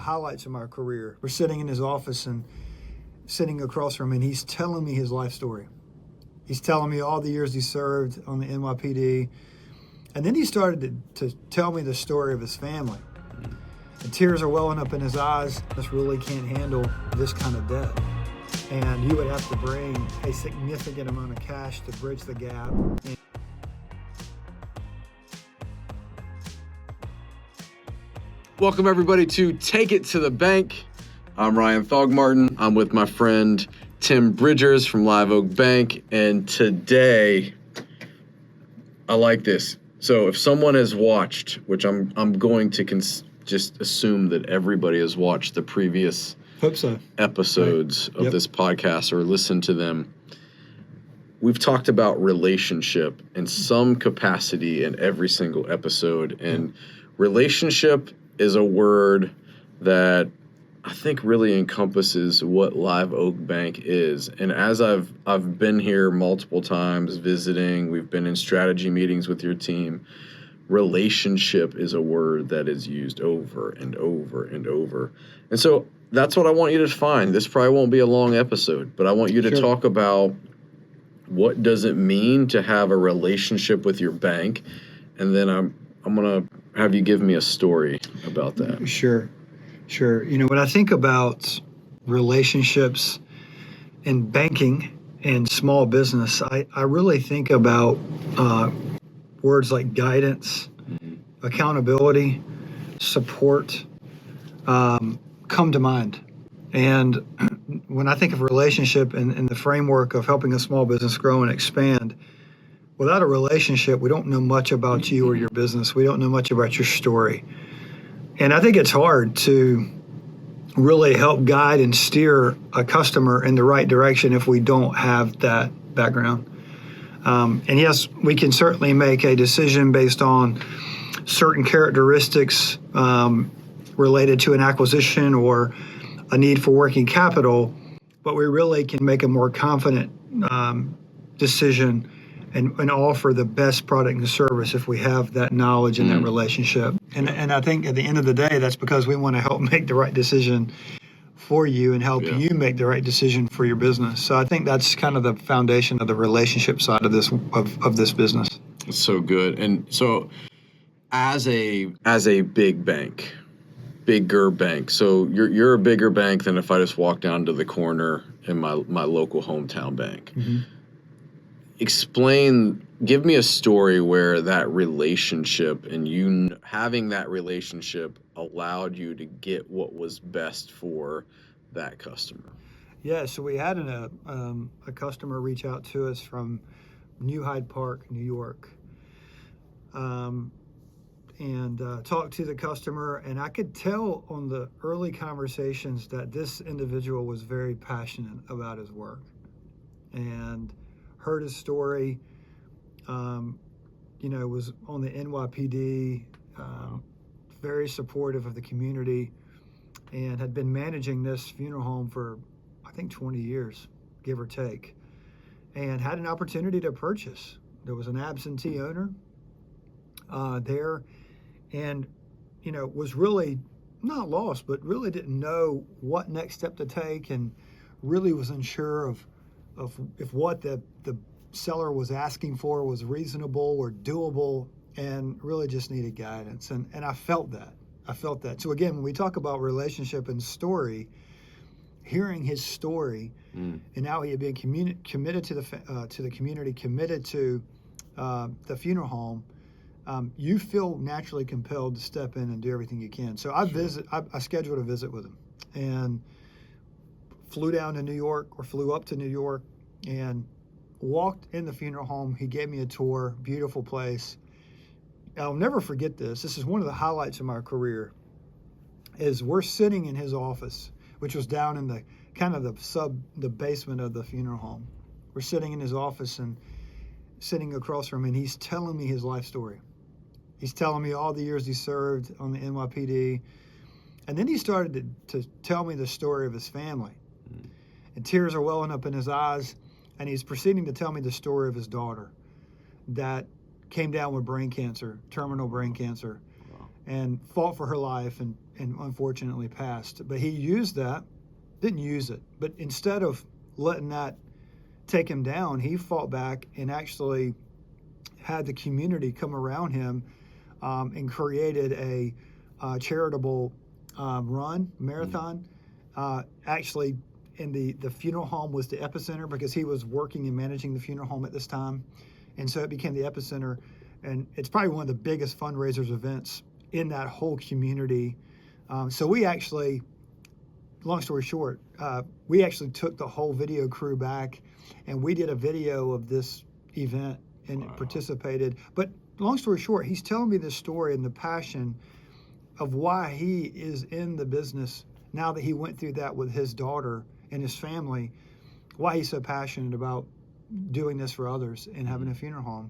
highlights of my career. We're sitting in his office and sitting across from him, and he's telling me his life story. He's telling me all the years he served on the NYPD. And then he started to tell me the story of his family. The tears are welling up in his eyes. Just really can't handle this kind of debt. And you would have to bring a significant amount of cash to bridge the gap. Welcome everybody to Take It to the Bank. I'm Ryan Thogmartin. I'm with my friend Tim Bridgers from Live Oak Bank. And today, I like this. So if someone has watched, which I'm going to just assume that everybody has watched the previous episodes of this podcast or listened to them, we've talked about relationship in some capacity in every single episode. And relationship is a word that I think really encompasses what Live Oak Bank is. And as I've been here multiple times visiting, we've been in strategy meetings with your team, relationship is a word that is used over and over and over. And so that's what I want you to find. This probably won't be a long episode, but I want you to talk about what does it mean to have a relationship with your bank. And then I'm going to have you give me a story about that. Sure. You know, when I think about relationships in banking and small business, I really think about words like guidance, accountability, support come to mind. And when I think of relationship in the framework of helping a small business grow and expand, without a relationship, we don't know much about you or your business. We don't know much about your story. And I think it's hard to really help guide and steer a customer in the right direction if we don't have that background. And yes, we can certainly make a decision based on certain characteristics related to an acquisition or a need for working capital, but we really can make a more confident decision and offer the best product and service if we have that knowledge and that relationship. And I think at the end of the day, that's because we want to help make the right decision for you and help you make the right decision for your business. So I think that's kind of the foundation of the relationship side of this this business. It's so good. And so as a bigger bank, so you're a bigger bank than if I just walk down to the corner in my local hometown bank. Mm-hmm. Give me a story where that relationship and you having that relationship allowed you to get what was best for that customer. Yeah, so we had a customer reach out to us from New Hyde Park, New York, and talked to the customer, and I could tell on the early conversations that this individual was very passionate about his work and heard his story, was on the NYPD, very supportive of the community, and had been managing this funeral home for, I think, 20 years, give or take, and had an opportunity to purchase. There was an absentee owner there, and, was really not lost, but really didn't know what next step to take, and really was unsure of if what the seller was asking for was reasonable or doable, and really just needed guidance. And I felt that. So again, when we talk about relationship and story, hearing his story, and how he had been committed to the community, committed to the funeral home, you feel naturally compelled to step in and do everything you can. So I scheduled a visit with him and flew up to New York and walked in the funeral home. He gave me a tour, beautiful place. I'll never forget this. This is one of the highlights of my career, is we're sitting in his office, which was down in the kind of the basement of the funeral home. We're sitting in his office and sitting across from him, and he's telling me his life story. He's telling me all the years he served on the NYPD. And then he started to tell me the story of his family. And tears are welling up in his eyes. And he's proceeding to tell me the story of his daughter that came down with brain cancer, terminal brain cancer, and fought for her life and and unfortunately passed. But he used that, didn't use it, but instead of letting that take him down, he fought back and actually had the community come around him and created a charitable marathon. Actually, in the funeral home was the epicenter because he was working and managing the funeral home at this time. And so it became the epicenter. And it's probably one of the biggest fundraisers events in that whole community. So we actually, long story short, we actually took the whole video crew back and we did a video of this event and participated. But long story short, he's telling me this story and the passion of why he is in the business now that he went through that with his daughter and his family, why he's so passionate about doing this for others and having a funeral home.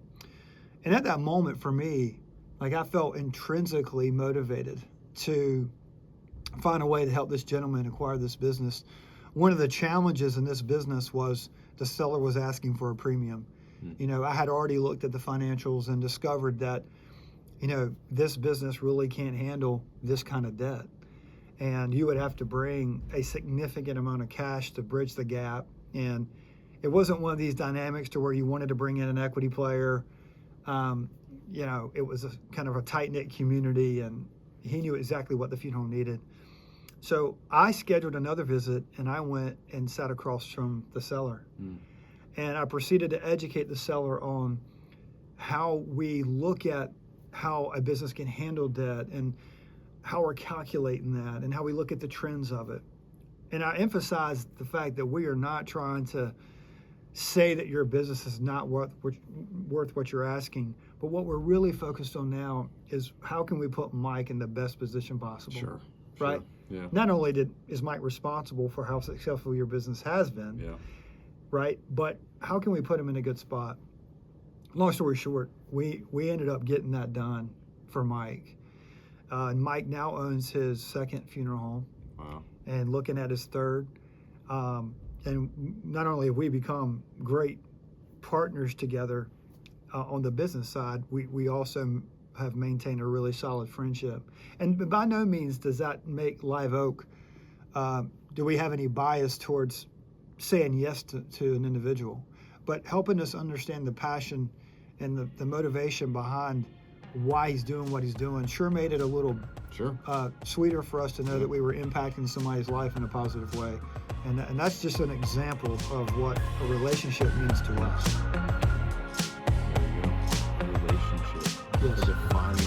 And at that moment for me, like I felt intrinsically motivated to find a way to help this gentleman acquire this business. One of the challenges in this business was the seller was asking for a premium. You know, I had already looked at the financials and discovered that, you know, this business really can't handle this kind of debt. And you would have to bring a significant amount of cash to bridge the gap. And it wasn't one of these dynamics to where you wanted to bring in an equity player. You know, it was a kind of a tight-knit community, and he knew exactly what the funeral home needed. So I scheduled another visit, and I went and sat across from the seller. And I proceeded to educate the seller on how we look at how a business can handle debt and how we're calculating that and how we look at the trends of it. And I emphasized the fact that we are not trying to say that your business is not worth what you're asking, but what we're really focused on now is how can we put Mike in the best position possible. Sure. Right? Yeah. Not only is Mike responsible for how successful your business has been, Yeah. right? But how can we put him in a good spot? Long story short, we ended up getting that done for Mike. And Mike now owns his second funeral home. Wow. And looking at his third. And not only have we become great partners together on the business side, we also have maintained a really solid friendship. And by no means does that make Live Oak, do we have any bias towards saying yes to an individual, but helping us understand the passion and the motivation behind why he's doing what he's doing sure made it a little sweeter for us to know that we were impacting somebody's life in a positive way. And that's just an example of what a relationship means to us. There you go. Relationship. Yes. The defining